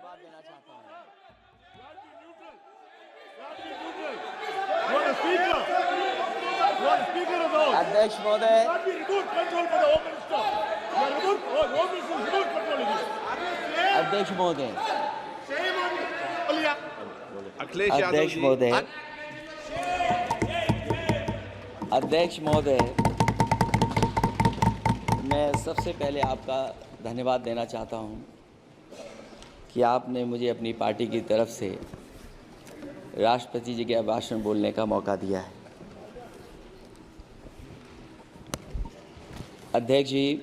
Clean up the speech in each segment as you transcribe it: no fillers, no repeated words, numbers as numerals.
धन्यवाद देना चाहता हूँ। अध्यक्ष महोदय, अध्यक्ष महोदय, अध्यक्ष महोदय, अध्यक्ष महोदय, मैं सबसे पहले आपका धन्यवाद देना चाहता हूं कि आपने मुझे अपनी पार्टी की तरफ से राष्ट्रपति जी के भाषण बोलने का मौका दिया है। अध्यक्ष जी,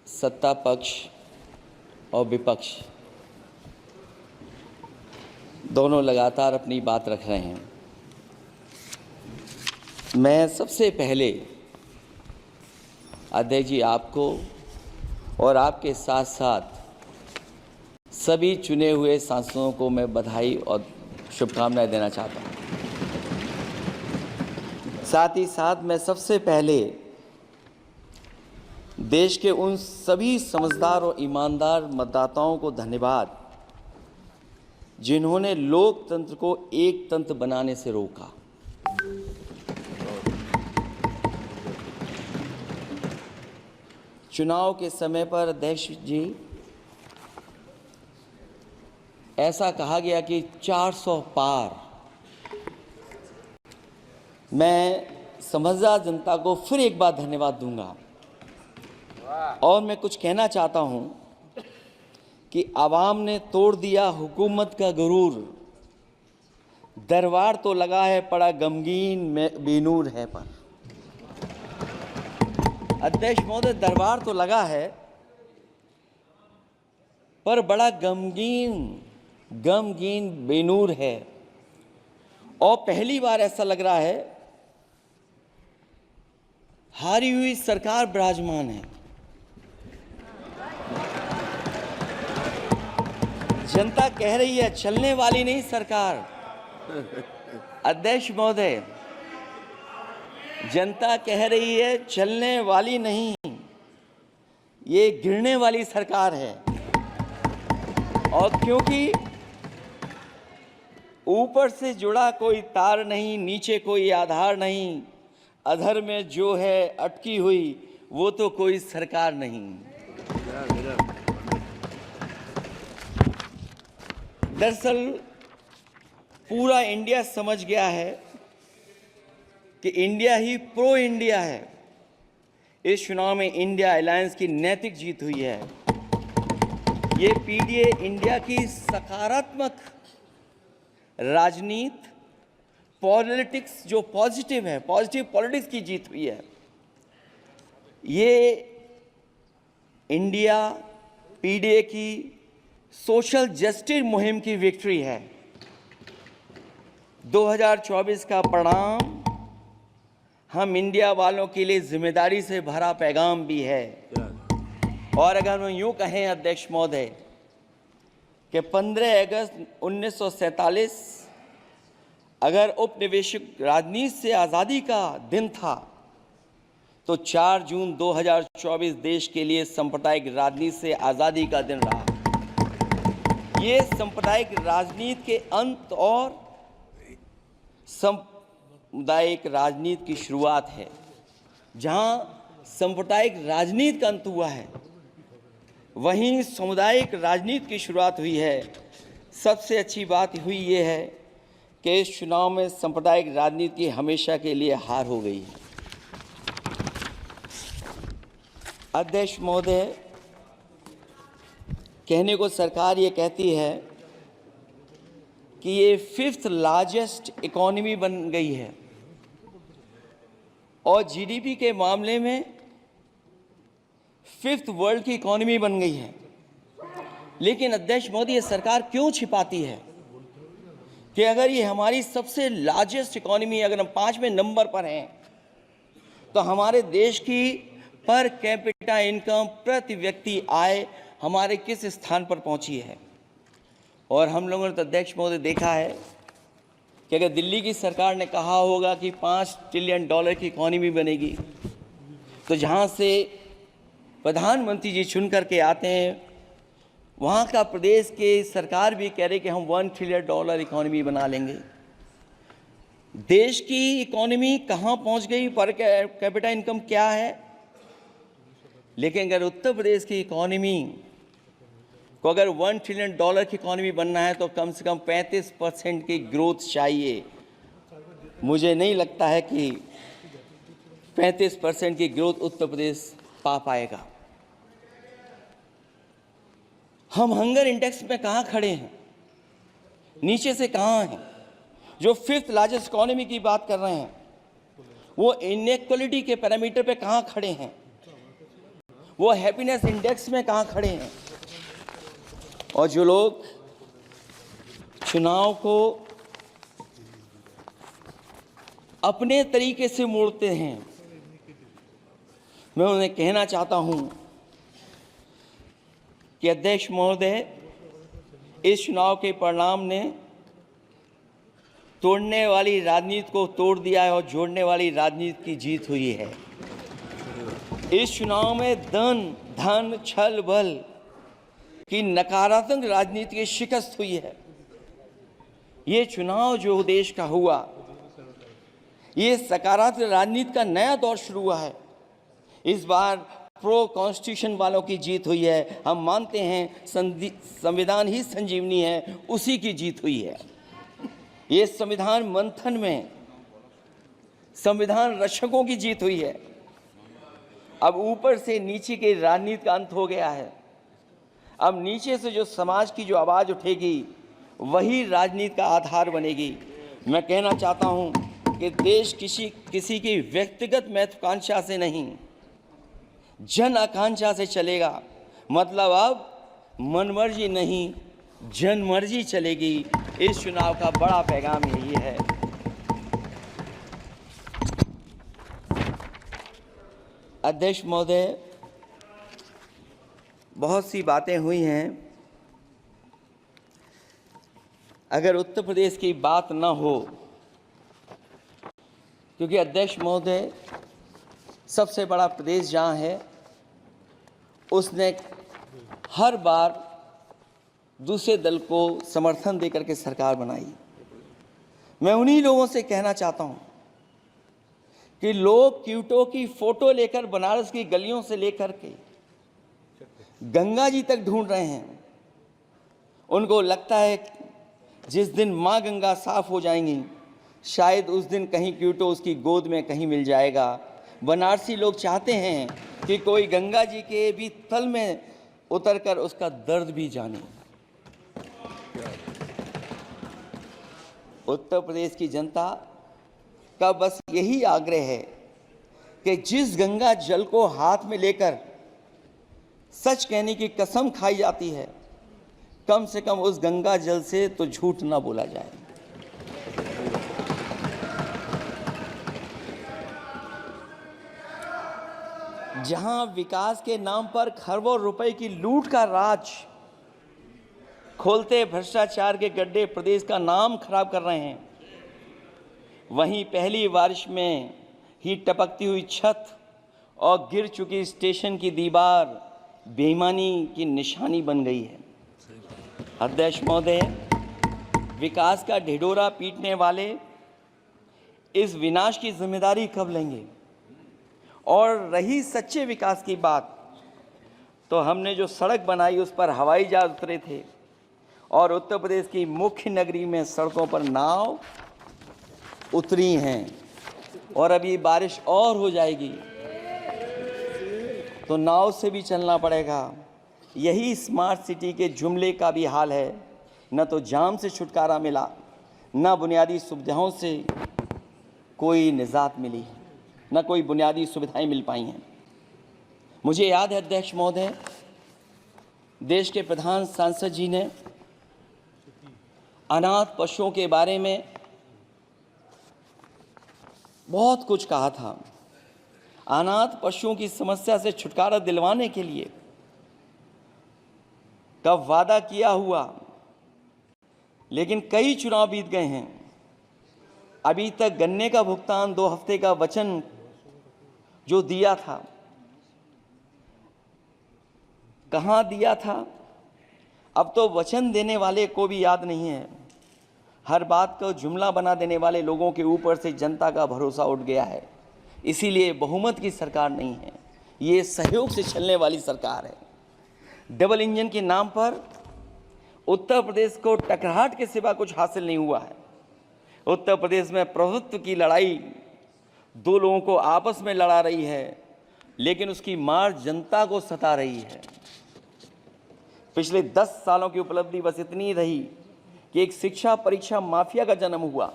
सत्ता पक्ष और विपक्ष दोनों लगातार अपनी बात रख रहे हैं। मैं सबसे पहले अध्यक्ष जी आपको और आपके साथ साथ सभी चुने हुए सांसदों को मैं बधाई और शुभकामनाएं देना चाहता हूं। साथ ही साथ मैं सबसे पहले देश के उन सभी समझदार और ईमानदार मतदाताओं को धन्यवाद जिन्होंने लोकतंत्र को एक तंत्र बनाने से रोका। चुनाव के समय पर अध्यक्ष जी ऐसा कहा गया कि 400 पार। मैं समझदार जनता को फिर एक बार धन्यवाद दूंगा और मैं कुछ कहना चाहता हूं कि आवाम ने तोड़ दिया हुकूमत का गुरूर, दरबार तो लगा है पड़ा गमगीन में बेनूर है पर। अध्यक्ष महोदय, दरबार तो लगा है पर बड़ा गमगीन बेनूर है और पहली बार ऐसा लग रहा है हारी हुई सरकार विराजमान है। जनता कह रही है चलने वाली नहीं सरकार। अध्यक्ष महोदय, जनता कह रही है चलने वाली नहीं, ये गिरने वाली सरकार है। और क्योंकि ऊपर से जुड़ा कोई तार नहीं, नीचे कोई आधार नहीं, अधर में जो है अटकी हुई वो तो कोई सरकार नहीं। दरअसल पूरा इंडिया समझ गया है कि इंडिया ही प्रो इंडिया है। इस चुनाव में इंडिया अलायंस की नैतिक जीत हुई है। ये पीडीए इंडिया की सकारात्मक राजनीति, पॉलिटिक्स जो पॉजिटिव है, पॉजिटिव पॉलिटिक्स की जीत हुई है। ये इंडिया पीडीए की सोशल जस्टिस मुहिम की विक्ट्री है। 2024 का परिणाम हम इंडिया वालों के लिए जिम्मेदारी से भरा पैगाम भी है। और अगर हम यूं कहें अध्यक्ष महोदय कि 15 अगस्त 1947 अगर उपनिवेशिक राजनीति से आज़ादी का दिन था तो 4 जून 2024 देश के लिए सांप्रदायिक राजनीति से आज़ादी का दिन रहा। ये सांप्रदायिक राजनीति के अंत और सामुदायिक राजनीति की शुरुआत है। जहां सांप्रदायिक राजनीति का अंत हुआ है वहीं सामुदायिक राजनीति की शुरुआत हुई है। सबसे अच्छी बात हुई ये है कि इस चुनाव में सांप्रदायिक राजनीति की हमेशा के लिए हार हो गई है। अध्यक्ष महोदय, कहने को सरकार ये कहती है कि ये 5th लार्जेस्ट इकोनॉमी बन गई है और जीडीपी के मामले में 5th वर्ल्ड की इकोनॉमी बन गई है। लेकिन अध्यक्ष मोदी, ये सरकार क्यों छिपाती है कि अगर ये हमारी सबसे लार्जेस्ट इकोनॉमी, अगर हम 5वें नंबर पर हैं, तो हमारे देश की पर कैपिटा इनकम, प्रति व्यक्ति आय हमारे किस स्थान पर पहुंची है। और हम लोगों ने तो अध्यक्ष महोदय देखा है कि अगर दिल्ली की सरकार ने कहा होगा कि $5 ट्रिलियन की इकोनॉमी बनेगी, तो जहां से प्रधानमंत्री जी चुन करके आते हैं वहाँ का प्रदेश के सरकार भी कह रही कि हम $1 ट्रिलियन इकोनॉमी बना लेंगे। देश की इकोनॉमी कहाँ पहुँच गई, पर कैपिटा इनकम क्या है, लेकिन अगर उत्तर प्रदेश की इकोनॉमी को अगर $1 ट्रिलियन की इकोनॉमी बनना है तो कम से कम 35% की ग्रोथ चाहिए। मुझे नहीं लगता है कि 35% की ग्रोथ उत्तर प्रदेश पा पाएगा। हम हंगर इंडेक्स में कहाँ खड़े हैं, नीचे से कहाँ हैं। जो 5th लार्जेस्ट इकोनॉमी की बात कर रहे हैं वो इनइक्वालिटी के पैरामीटर पे कहाँ खड़े हैं, वो हैप्पीनेस इंडेक्स में कहाँ खड़े हैं। और जो लोग चुनाव को अपने तरीके से मोड़ते हैं, मैं उन्हें कहना चाहता हूं कि अध्यक्ष महोदय, इस चुनाव के परिणाम ने तोड़ने वाली राजनीति को तोड़ दिया है और जोड़ने वाली राजनीति की जीत हुई है। इस चुनाव में धन छल बल की नकारात्मक राजनीति की शिकस्त हुई है। ये चुनाव जो देश का हुआ, ये सकारात्मक राजनीति का नया दौर शुरू हुआ है। इस बार प्रो कॉन्स्टिट्यूशन वालों की जीत हुई है। हम मानते हैं संविधान ही संजीवनी है, उसी की जीत हुई है। ये संविधान मंथन में संविधान रक्षकों की जीत हुई है। अब ऊपर से नीचे की राजनीति का अंत हो गया है। अब नीचे से जो समाज की जो आवाज़ उठेगी वही राजनीति का आधार बनेगी। मैं कहना चाहता हूं कि देश किसी की व्यक्तिगत महत्वाकांक्षा से नहीं, जन आकांक्षा से चलेगा। मतलब अब मनमर्जी नहीं, जनमर्जी चलेगी। इस चुनाव का बड़ा पैगाम यही है। अध्यक्ष महोदय, बहुत सी बातें हुई हैं। अगर उत्तर प्रदेश की बात न हो, क्योंकि अध्यक्ष महोदय सबसे बड़ा प्रदेश जहाँ है, उसने हर बार दूसरे दल को समर्थन देकर के सरकार बनाई। मैं उन्हीं लोगों से कहना चाहता हूँ कि लोग क्यूटो की फोटो लेकर बनारस की गलियों से लेकर के गंगा जी तक ढूंढ रहे हैं। उनको लगता है जिस दिन माँ गंगा साफ हो जाएंगी, शायद उस दिन कहीं क्यूटो उसकी गोद में कहीं मिल जाएगा। बनारसी लोग चाहते हैं कि कोई गंगा जी के भी तल में उतरकर उसका दर्द भी जाने। उत्तर प्रदेश की जनता का बस यही आग्रह है कि जिस गंगा जल को हाथ में लेकर सच कहने की कसम खाई जाती है, कम से कम उस गंगा जल से तो झूठ ना बोला जाए। जहां विकास के नाम पर खरबों रुपए की लूट का राज खोलते भ्रष्टाचार के गड्ढे प्रदेश का नाम खराब कर रहे हैं, वहीं पहली बारिश में ही टपकती हुई छत और गिर चुकी स्टेशन की दीवार बेईमानी की निशानी बन गई है। अध्यक्ष महोदय, विकास का ढिढोरा पीटने वाले इस विनाश की जिम्मेदारी कब लेंगे? और रही सच्चे विकास की बात, तो हमने जो सड़क बनाई उस पर हवाई जहाज उतरे थे और उत्तर प्रदेश की मुख्य नगरी में सड़कों पर नाव उतरी हैं, और अभी बारिश और हो जाएगी तो नाव से भी चलना पड़ेगा। यही स्मार्ट सिटी के जुमले का भी हाल है। न तो जाम से छुटकारा मिला, न बुनियादी सुविधाओं से कोई निजात मिली, न कोई बुनियादी सुविधाएं मिल पाई हैं। मुझे याद है अध्यक्ष महोदय, देश के प्रधान सांसद जी ने अनाथ पशुओं के बारे में बहुत कुछ कहा था। अनाथ पशुओं की समस्या से छुटकारा दिलवाने के लिए कब वादा किया हुआ, लेकिन कई चुनाव बीत गए हैं, अभी तक गन्ने का भुगतान 2 हफ्ते का वचन जो दिया था, कहाँ दिया था, अब तो वचन देने वाले को भी याद नहीं है। हर बात को जुमला बना देने वाले लोगों के ऊपर से जनता का भरोसा उठ गया है। इसीलिए बहुमत की सरकार नहीं है, ये सहयोग से चलने वाली सरकार है। डबल इंजन के नाम पर उत्तर प्रदेश को टकराहट के सिवा कुछ हासिल नहीं हुआ है। उत्तर प्रदेश में प्रभुत्व की लड़ाई दो लोगों को आपस में लड़ा रही है, लेकिन उसकी मार जनता को सता रही है। पिछले 10 सालों की उपलब्धि बस इतनी रही कि एक शिक्षा परीक्षा माफिया का जन्म हुआ।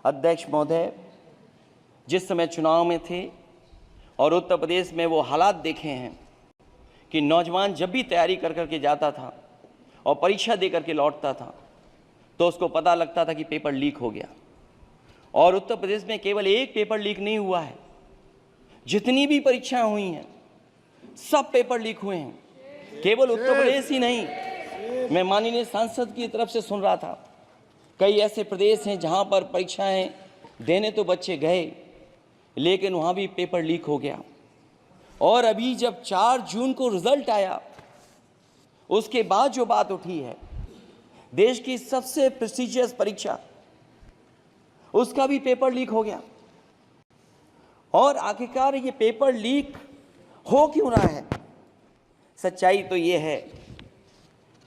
अध्यक्ष महोदय, जिस समय चुनाव में थे और उत्तर प्रदेश में वो हालात देखे हैं कि नौजवान जब भी तैयारी कर करके जाता था और परीक्षा दे करके लौटता था तो उसको पता लगता था कि पेपर लीक हो गया। और उत्तर प्रदेश में केवल एक पेपर लीक नहीं हुआ है, जितनी भी परीक्षाएं हुई हैं सब पेपर लीक हुए हैं। केवल उत्तर प्रदेश ही नहीं, मैं माननीय सांसद की तरफ से सुन रहा था, कई ऐसे प्रदेश हैं जहां पर परीक्षाएं देने तो बच्चे गए लेकिन वहां भी पेपर लीक हो गया। और अभी जब 4 जून को रिजल्ट आया, उसके बाद जो बात उठी है, देश की सबसे प्रेस्टिजियस परीक्षा, उसका भी पेपर लीक हो गया। और आखिरकार ये पेपर लीक हो क्यों रहा है? सच्चाई तो ये है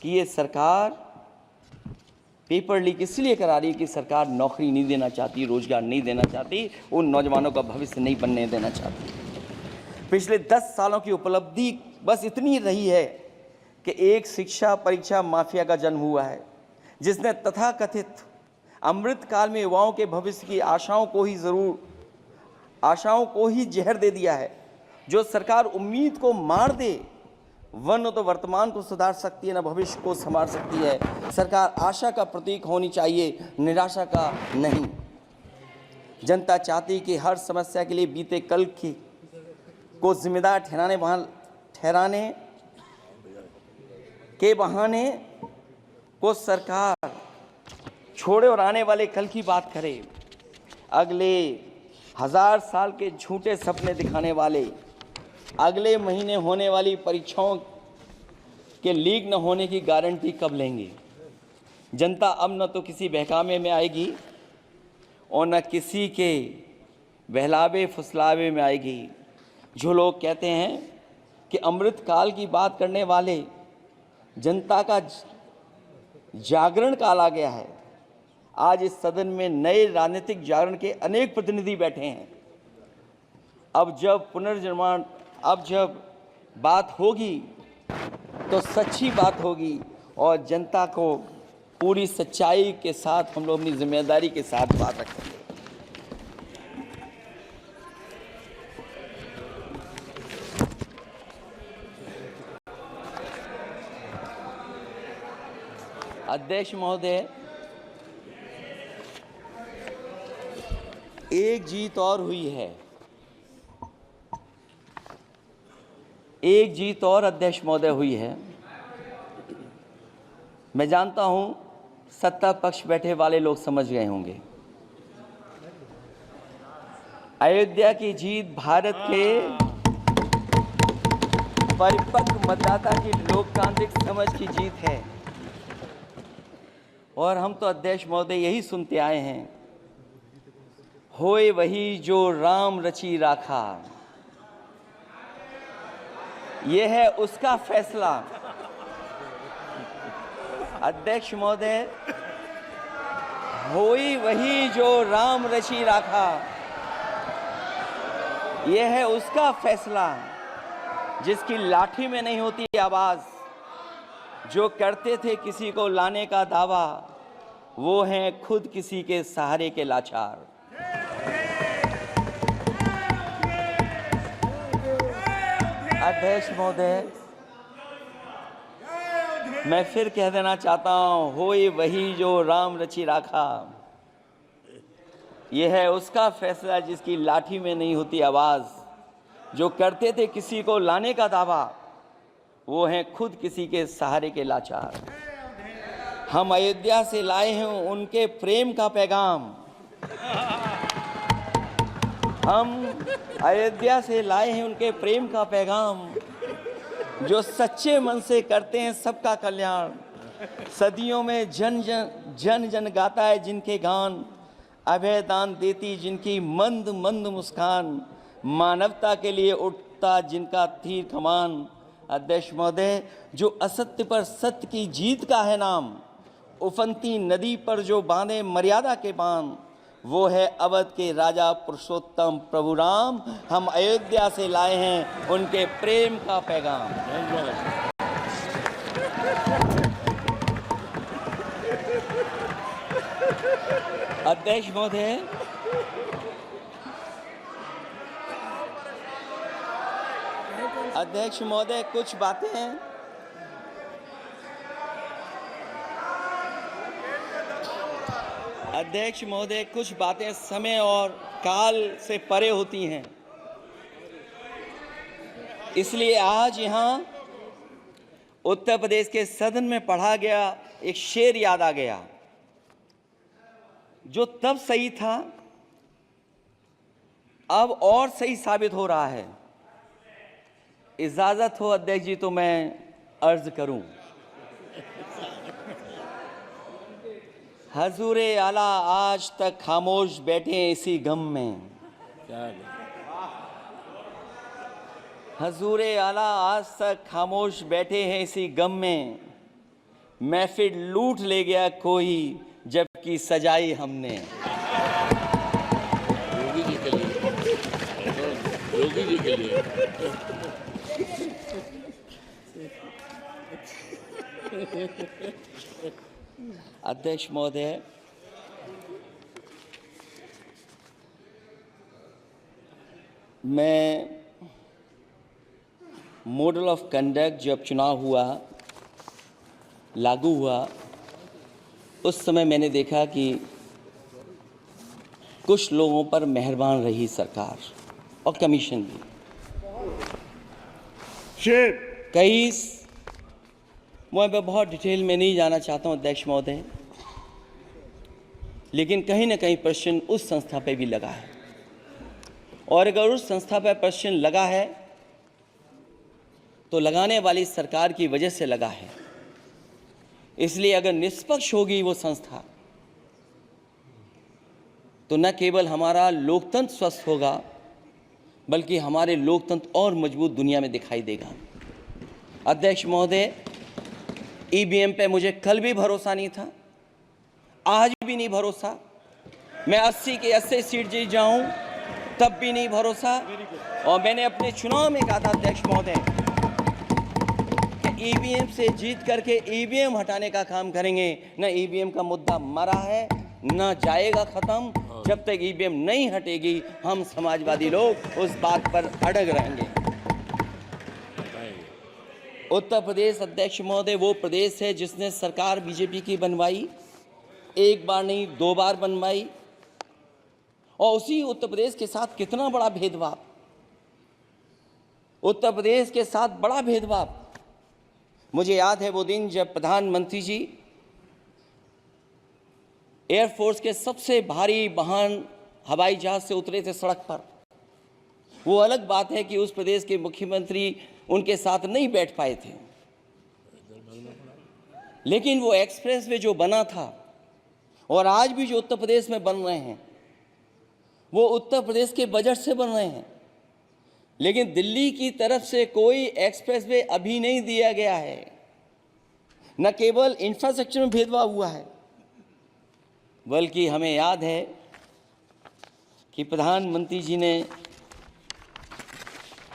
कि ये सरकार पेपर लीक इसलिए करा रही है कि सरकार नौकरी नहीं देना चाहती, रोजगार नहीं देना चाहती, उन नौजवानों का भविष्य नहीं बनने देना चाहती। पिछले 10 सालों की उपलब्धि बस इतनी रही है कि एक शिक्षा परीक्षा माफिया का जन्म हुआ है, जिसने तथाकथित अमृत काल में युवाओं के भविष्य की आशाओं को ही जहर दे दिया है। जो सरकार उम्मीद को मार दे, वह न तो वर्तमान को सुधार सकती है, न भविष्य को संवार सकती है। सरकार आशा का प्रतीक होनी चाहिए, निराशा का नहीं। जनता चाहती कि हर समस्या के लिए बीते कल को जिम्मेदार ठहराने के बहाने को सरकार छोड़े और आने वाले कल की बात करे। अगले 1000 साल के झूठे सपने दिखाने वाले अगले महीने होने वाली परीक्षाओं के लीक न होने की गारंटी कब लेंगे? जनता अब न तो किसी बहकावे में आएगी और न किसी के बहलावे फुसलावे में आएगी। जो लोग कहते हैं कि अमृत काल की बात करने वाले जनता का जागरण काल आ गया है, आज इस सदन में नए राजनीतिक जागरण के अनेक प्रतिनिधि बैठे हैं। अब जब बात होगी तो सच्ची बात होगी और जनता को पूरी सच्चाई के साथ हम लोग अपनी जिम्मेदारी के साथ बात रखेंगे। अध्यक्ष महोदय, एक जीत और हुई है, एक जीत और अध्यक्ष महोदय हुई है। मैं जानता हूं सत्ता पक्ष बैठे वाले लोग समझ गए होंगे। अयोध्या की जीत भारत के परिपक्व मतदाता की लोकतांत्रिक समझ की जीत है। और हम तो अध्यक्ष महोदय यही सुनते आए हैं, होए वही जो राम रची राखा, ये है उसका फैसला। अध्यक्ष महोदय, होई वही जो राम रची राखा, ये है उसका फैसला। जिसकी लाठी में नहीं होती आवाज, जो करते थे किसी को लाने का दावा, वो हैं खुद किसी के सहारे के लाचार। अध्यक्ष महोदय, मैं फिर कह देना चाहता हूं, होए वही जो राम रची राखा, यह है उसका फैसला जिसकी लाठी में नहीं होती आवाज, जो करते थे किसी को लाने का दावा, वो हैं खुद किसी के सहारे के लाचार। हम अयोध्या से लाए हैं उनके प्रेम का पैगाम, हम अयोध्या से लाए हैं उनके प्रेम का पैगाम, जो सच्चे मन से करते हैं सबका कल्याण। सदियों में जन जन गाता है जिनके गान, अभय दान देती जिनकी मंद मंद मुस्कान, मानवता के लिए उठता जिनका तीर कमान। अध्यक्ष महोदय, जो असत्य पर सत्य की जीत का है नाम, उफनती नदी पर जो बांधे मर्यादा के बांध, वो है अवध के राजा पुरुषोत्तम प्रभु राम। हम अयोध्या से लाए हैं उनके प्रेम का पैगाम। अध्यक्ष महोदय, कुछ बातें समय और काल से परे होती हैं, इसलिए आज यहाँ उत्तर प्रदेश के सदन में पढ़ा गया एक शेर याद आ गया, जो तब सही था अब और सही साबित हो रहा है। इजाजत हो अध्यक्ष जी तो मैं अर्ज करूं। हजूरे आला आज तक खामोश बैठे इसी गम में, हजूरे आला आज तक खामोश बैठे हैं इसी गम में, महफिल लूट ले गया कोई जबकि सजाई हमने। योगी जी के लिए अध्यक्ष महोदय, मैं मॉडल ऑफ कंडक्ट जब चुनाव हुआ, लागू हुआ, उस समय मैंने देखा कि कुछ लोगों पर मेहरबान रही सरकार और कमीशन भी। कई मैं बहुत डिटेल में नहीं जाना चाहता हूं अध्यक्ष महोदय, लेकिन कहीं ना कहीं प्रश्न उस संस्था पे भी लगा है, और अगर उस संस्था पर प्रश्न लगा है तो लगाने वाली सरकार की वजह से लगा है। इसलिए अगर निष्पक्ष होगी वो संस्था तो न केवल हमारा लोकतंत्र स्वस्थ होगा, बल्कि हमारे लोकतंत्र और मजबूत दुनिया में दिखाई देगा। अध्यक्ष महोदय, ईवीएम पे मुझे कल भी भरोसा नहीं था, आज भी नहीं भरोसा। मैं 80 के 80 सीट जीत जाऊं तब भी नहीं भरोसा। और मैंने अपने चुनाव में कहा था अध्यक्ष महोदय कि ईवीएम से जीत करके ईवीएम हटाने का काम करेंगे। न ईवीएम का मुद्दा मरा है, न जाएगा खत्म। जब तक ईवीएम नहीं हटेगी हम समाजवादी लोग उस बात पर अड़ग रहेंगे। उत्तर प्रदेश अध्यक्ष महोदय वो प्रदेश है जिसने सरकार बीजेपी की बनवाई, एक बार नहीं 2 बार बनवाई, और उसी उत्तर प्रदेश के साथ कितना बड़ा भेदभाव, उत्तर प्रदेश के साथ बड़ा भेदभाव। मुझे याद है वो दिन जब प्रधानमंत्री जी एयरफोर्स के सबसे भारी वाहन हवाई जहाज से उतरे थे सड़क पर। वो अलग बात है कि उस प्रदेश के मुख्यमंत्री उनके साथ नहीं बैठ पाए थे, लेकिन वो एक्सप्रेसवे जो बना था और आज भी जो उत्तर प्रदेश में बन रहे हैं वो उत्तर प्रदेश के बजट से बन रहे हैं। लेकिन दिल्ली की तरफ से कोई एक्सप्रेसवे अभी नहीं दिया गया है। न केवल इंफ्रास्ट्रक्चर में भेदभाव हुआ है, बल्कि हमें याद है कि प्रधानमंत्री जी ने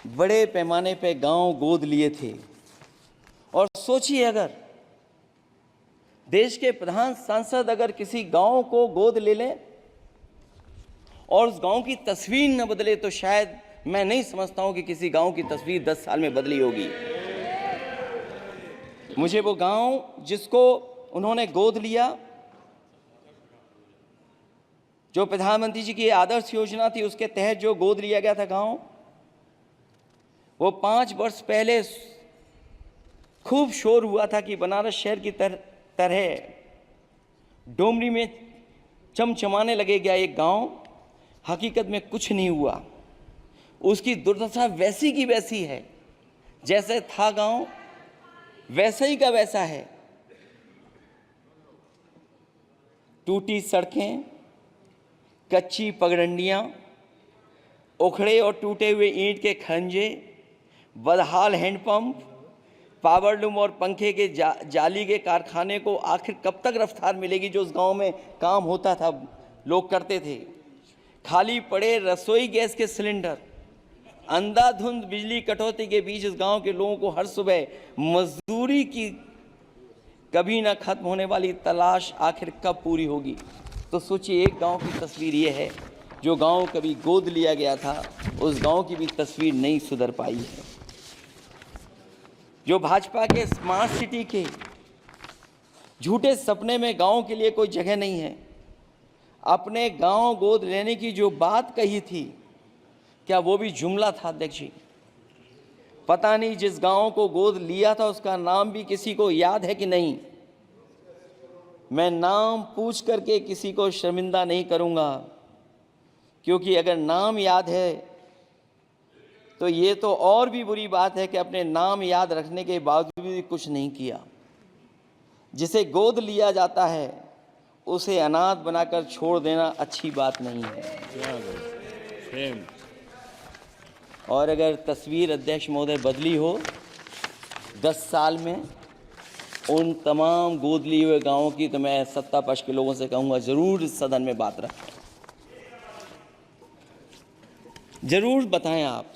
बड़े पैमाने पे गांव गोद लिए थे। और सोचिए, अगर देश के प्रधान सांसद अगर किसी गांव को गोद ले लें और उस गांव की तस्वीर न बदले, तो शायद मैं नहीं समझता हूं कि किसी गांव की तस्वीर 10 साल में बदली होगी। मुझे वो गांव जिसको उन्होंने गोद लिया, जो प्रधानमंत्री जी की आदर्श योजना थी उसके तहत जो गोद लिया गया था गांव, वो 5 वर्ष पहले खूब शोर हुआ था कि बनारस शहर की तरह डोमरी में चमचमाने लगे गया एक गांव। हकीकत में कुछ नहीं हुआ। उसकी दुर्दशा वैसी की वैसी है, जैसे था गांव वैसा ही का वैसा है। टूटी सड़कें, कच्ची पगडंडियाँ, उखड़े और टूटे हुए ईंट के खंजे, बदहाल हैंडपंप, पावरलूम और पंखे के जाली के कारखाने को आखिर कब तक रफ्तार मिलेगी जो उस गांव में काम होता था, लोग करते थे। खाली पड़े रसोई गैस के सिलेंडर, अंधाधुंध बिजली कटौती के बीच इस गांव के लोगों को हर सुबह मजदूरी की कभी ना खत्म होने वाली तलाश आखिर कब पूरी होगी। तो सोचिए, एक गांव की तस्वीर ये है, जो गांव कभी गोद लिया गया था उस गांव की भी तस्वीर नहीं सुधर पाई है। जो भाजपा के स्मार्ट सिटी के झूठे सपने में गांव के लिए कोई जगह नहीं है। अपने गांव गोद लेने की जो बात कही थी, क्या वो भी जुमला था अध्यक्ष जी? पता नहीं जिस गांव को गोद लिया था उसका नाम भी किसी को याद है कि नहीं। मैं नाम पूछ करके किसी को शर्मिंदा नहीं करूंगा, क्योंकि अगर नाम याद है तो ये तो और भी बुरी बात है कि अपने नाम याद रखने के बावजूद भी कुछ नहीं किया। जिसे गोद लिया जाता है उसे अनाथ बनाकर छोड़ देना अच्छी बात नहीं है। और अगर तस्वीर अध्यक्ष महोदय बदली हो 10 साल में उन तमाम गोद लिए हुए गांवों की, तो मैं सत्ता पक्ष के लोगों से कहूँगा जरूर इस सदन में बात रखें, जरूर बताएं आप।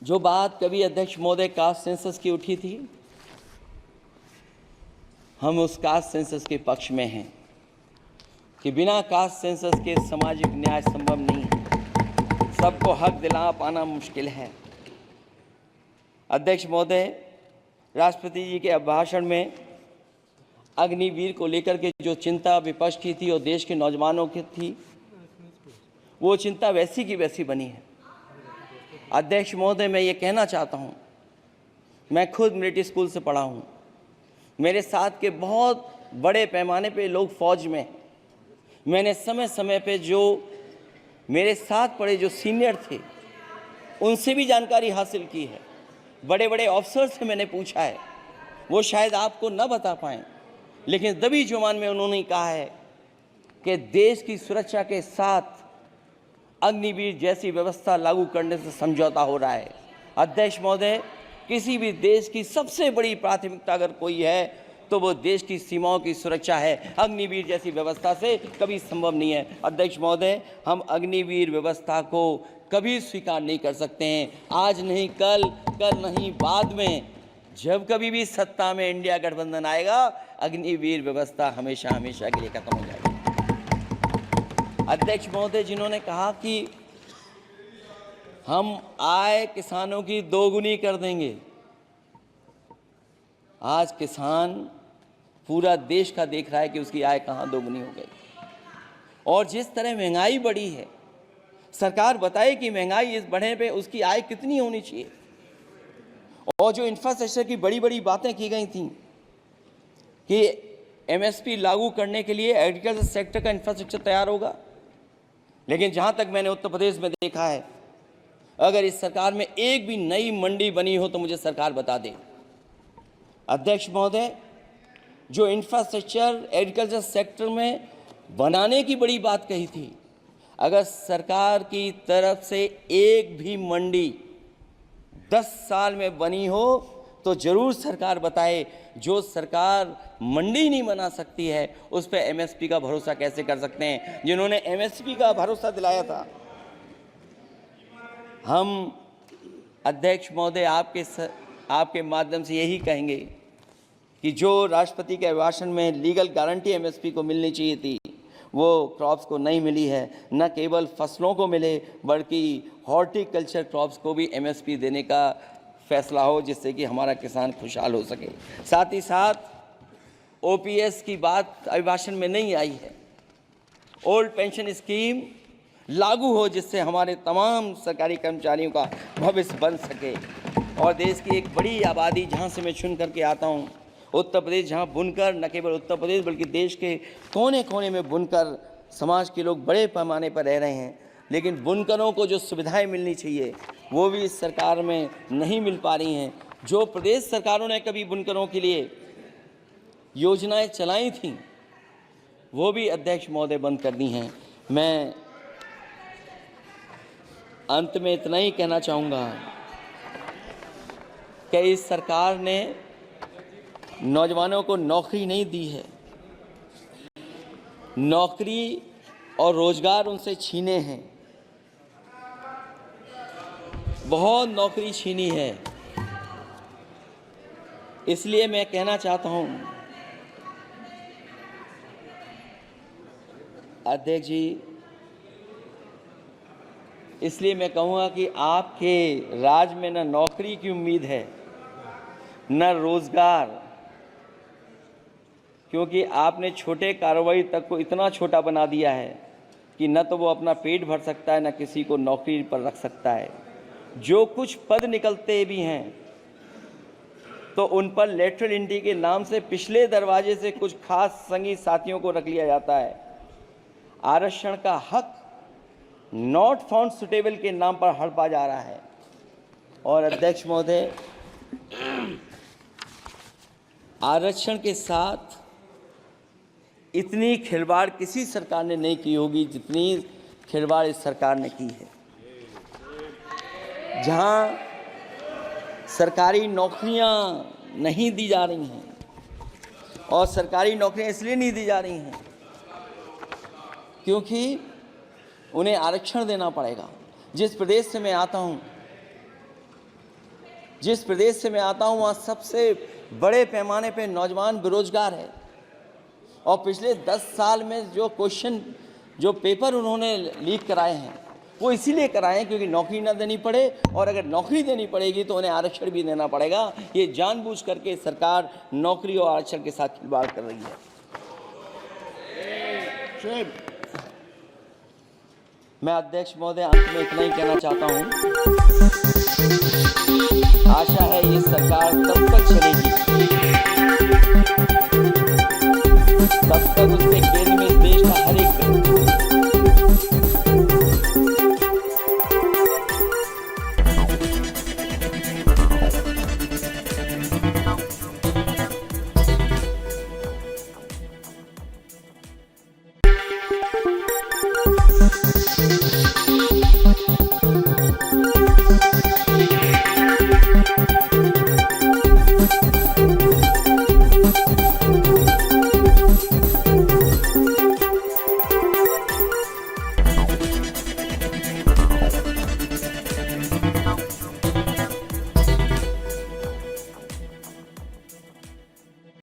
जो बात कभी अध्यक्ष महोदय कास्ट सेंसस की उठी थी, हम उस कास्ट सेंसस के पक्ष में हैं कि बिना कास्ट सेंसस के सामाजिक न्याय संभव नहीं है। सबको हक दिला पाना मुश्किल है। अध्यक्ष महोदय, राष्ट्रपति जी के अभिभाषण में अग्निवीर को लेकर के जो चिंता विपक्ष की थी और देश के नौजवानों की थी, वो चिंता वैसी की वैसी बनी है। अध्यक्ष महोदय, मैं ये कहना चाहता हूँ, मैं खुद मिलिट्री स्कूल से पढ़ा हूँ। मेरे साथ के बहुत बड़े पैमाने पे लोग फौज में। मैंने समय समय पे जो मेरे साथ पढ़े जो सीनियर थे उनसे भी जानकारी हासिल की है। बड़े बड़े ऑफिसर से मैंने पूछा है, वो शायद आपको न बता पाएँ, लेकिन दबी जुबान में उन्होंने कहा है कि देश की सुरक्षा के साथ अग्निवीर जैसी व्यवस्था लागू करने से समझौता हो रहा है। अध्यक्ष महोदय, किसी भी देश की सबसे बड़ी प्राथमिकता अगर कोई है तो वो देश की सीमाओं की सुरक्षा है। अग्निवीर जैसी व्यवस्था से कभी संभव नहीं है। अध्यक्ष महोदय, हम अग्निवीर व्यवस्था को कभी स्वीकार नहीं कर सकते हैं। आज नहीं कल, कल नहीं बाद में, जब कभी भी सत्ता में इंडिया गठबंधन आएगा, अग्निवीर व्यवस्था हमेशा हमेशा के लिए खत्म हो जाएगी। अध्यक्ष महोदय, जिन्होंने कहा कि हम आय किसानों की दोगुनी कर देंगे, आज किसान पूरा देश का देख रहा है कि उसकी आय कहाँ दोगुनी हो गई। और जिस तरह महंगाई बढ़ी है, सरकार बताए कि महंगाई इस बढ़ने पे उसकी आय कितनी होनी चाहिए। और जो इंफ्रास्ट्रक्चर की बड़ी बड़ी बातें की गई थी कि एमएसपी लागू करने के लिए एग्रीकल्चर सेक्टर का इंफ्रास्ट्रक्चर तैयार होगा, लेकिन जहाँ तक मैंने उत्तर प्रदेश में देखा है, अगर इस सरकार में एक भी नई मंडी बनी हो तो मुझे सरकार बता दे। अध्यक्ष महोदय, जो इंफ्रास्ट्रक्चर एग्रीकल्चर सेक्टर में बनाने की बड़ी बात कही थी, अगर सरकार की तरफ से एक भी मंडी 10 साल में बनी हो तो जरूर सरकार बताए। जो सरकार मंडी नहीं बना सकती है उस पर एमएसपी का भरोसा कैसे कर सकते हैं, जिन्होंने एमएसपी का भरोसा दिलाया था। हम अध्यक्ष महोदय आपके माध्यम से यही कहेंगे कि जो राष्ट्रपति के अभिभाषण में लीगल गारंटी एमएसपी को मिलनी चाहिए थी, वो क्रॉप्स को नहीं मिली है। न केवल फसलों को मिले बल्कि हॉर्टिकल्चर क्रॉप्स को भी एमएसपी देने का फैसला हो, जिससे कि हमारा किसान खुशहाल हो सके। साथ ही साथ ओपीएस की बात अभिभाषण में नहीं आई है। ओल्ड पेंशन स्कीम लागू हो, जिससे हमारे तमाम सरकारी कर्मचारियों का भविष्य बन सके। और देश की एक बड़ी आबादी, जहाँ से मैं चुन करके आता हूँ, उत्तर प्रदेश, जहाँ बुनकर, न केवल उत्तर प्रदेश बल्कि देश के कोने कोने में बुनकर समाज के लोग बड़े पैमाने पर रह रहे हैं, लेकिन बुनकरों को जो सुविधाएं मिलनी चाहिए वो भी इस सरकार में नहीं मिल पा रही हैं। जो प्रदेश सरकारों ने कभी बुनकरों के लिए योजनाएं चलाई थीं वो भी अध्यक्ष महोदय बंद कर दी हैं। मैं अंत में इतना ही कहना चाहूँगा कि इस सरकार ने नौजवानों को नौकरी नहीं दी है, नौकरी और रोजगार उनसे छीने हैं, बहुत नौकरी छीनी है। इसलिए मैं कहना चाहता हूं अध्यक्ष जी, इसलिए मैं कहूँगा कि आपके राज में न नौकरी की उम्मीद है न रोजगार, क्योंकि आपने छोटे कारोबारी तक को इतना छोटा बना दिया है कि न तो वो अपना पेट भर सकता है न किसी को नौकरी पर रख सकता है। जो कुछ पद निकलते भी हैं तो उन पर लेटरल एंट्री के नाम से पिछले दरवाजे से कुछ खास संगी साथियों को रख लिया जाता है। आरक्षण का हक नॉट फाउंड सुटेबल के नाम पर हड़पा जा रहा है। और अध्यक्ष महोदय, आरक्षण के साथ इतनी खिलवाड़ किसी सरकार ने नहीं की होगी जितनी खिलवाड़ इस सरकार ने की है। जहां सरकारी नौकरियां नहीं दी जा रही हैं, और सरकारी नौकरियां इसलिए नहीं दी जा रही हैं क्योंकि उन्हें आरक्षण देना पड़ेगा। जिस प्रदेश से मैं आता हूं वहाँ सबसे बड़े पैमाने पे नौजवान बेरोजगार है, और पिछले 10 साल में जो पेपर उन्होंने लीक कराए हैं वो इसीलिए कराए हैं क्योंकि नौकरी ना देनी पड़े, और अगर नौकरी देनी पड़ेगी तो उन्हें आरक्षण भी देना पड़ेगा। ये जानबूझ करके सरकार नौकरी और आरक्षण के साथ खिलवाड़ कर रही है। मैं अध्यक्ष महोदय अंत में इतना ही कहना चाहता हूं, आशा है ये सरकार तब तक चलेगी